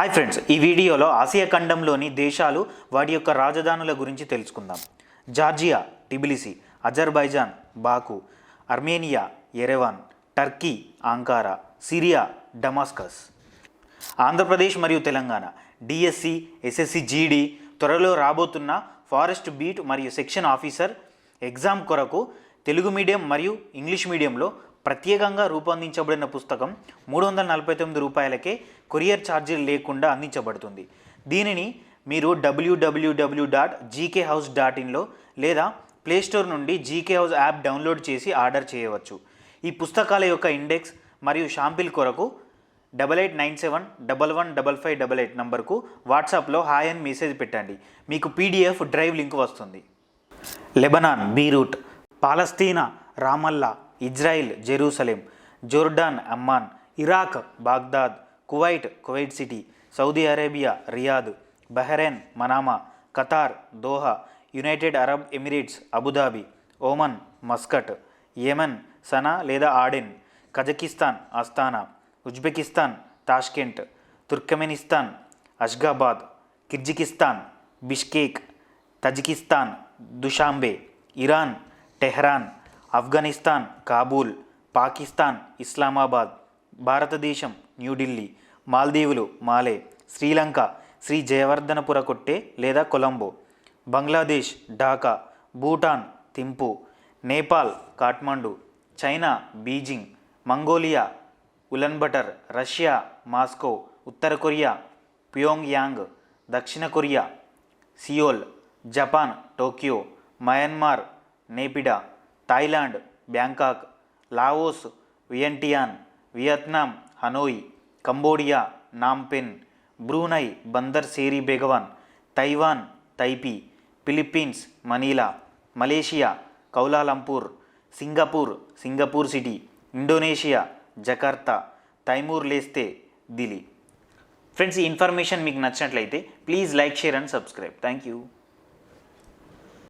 Hi friends, ఈ వీడియోలో Asia ఖండంలోని దేశాలు వాటి యొక్క రాజధానుల గురించి తెలుసుకుందాం. Georgia Tbilisi, Azerbaijan Baku, Armenia Yerevan, Turkey Ankara, Syria Damascus. Andhra Pradesh మరియు తెలంగాణ డిఎస్సి, ఎస్ఎస్సి జీడి, త్వరలో రాబోతున్న ఫారెస్ట్ బీట్ మరియు సెక్షన్ ఆఫీసర్ ఎగ్జామ్ కొరకు తెలుగు మీడియం మరియు ఇంగ్లీష్ మీడియంలో ప్రత్యేకంగా రూపొందించబడిన పుస్తకం 349 రూపాయలకే కొరియర్ ఛార్జీలు లేకుండా అందించబడుతుంది. దీనిని మీరు www.gkhouse.inలో లేదా ప్లేస్టోర్ నుండి జీకే హౌస్ యాప్ డౌన్లోడ్ చేసి ఆర్డర్ చేయవచ్చు. ఈ పుస్తకాల యొక్క ఇండెక్స్ మరియు షాంపిల్ కొరకు 8897115588 నంబర్కు వాట్సాప్లో హాయ్ అని మెసేజ్ పెట్టండి. మీకు పీడిఎఫ్ డ్రైవ్ లింక్ వస్తుంది. Lebanon Beirut, Palestine Ramallah, Israel Jerusalem, Jordan Amman, Iraq Baghdad, Kuwait Kuwait City, Saudi Arabia Riyadh, Bahrain Manama, Qatar Doha, United Arab Emirates Abu Dhabi, Oman Muscat, Yemen Sanaa లేదా Aden, Kazakhstan Astana, Uzbekistan Tashkent, Turkmenistan Ashgabat, Kyrgyzstan Bishkek, Tajikistan Dushanbe, Iran Tehran, Afghanistan Kabul, Pakistan Islamabad, భారతదేశం న్యూఢిల్లీ, మాల్దీవులు మాలే, శ్రీలంక శ్రీ జయవర్ధనపుర కొట్టే లేదా Colombo, Bangladesh Dhaka, Bhutan Thimphu, Nepal Kathmandu, China Beijing, Mongolia Ulaanbaatar, Russia Moscow, ఉత్తర Korea Pyongyang, దక్షిణ Korea Seoul, Japan Tokyo, Myanmar Naypyidaw, Thailand Bangkok, Laos Vientiane, Vietnam Hanoi, Cambodia Phnom Penh, Brunei Bandar Seri Begawan, Taiwan Taipei, Philippines Manila, Malaysia Kuala Lumpur, Singapore City, Indonesia Jakarta, Timor Leste Dili. Friends, ఈ information మీకు నచ్చినట్లయితే please like, share and subscribe. Thank you.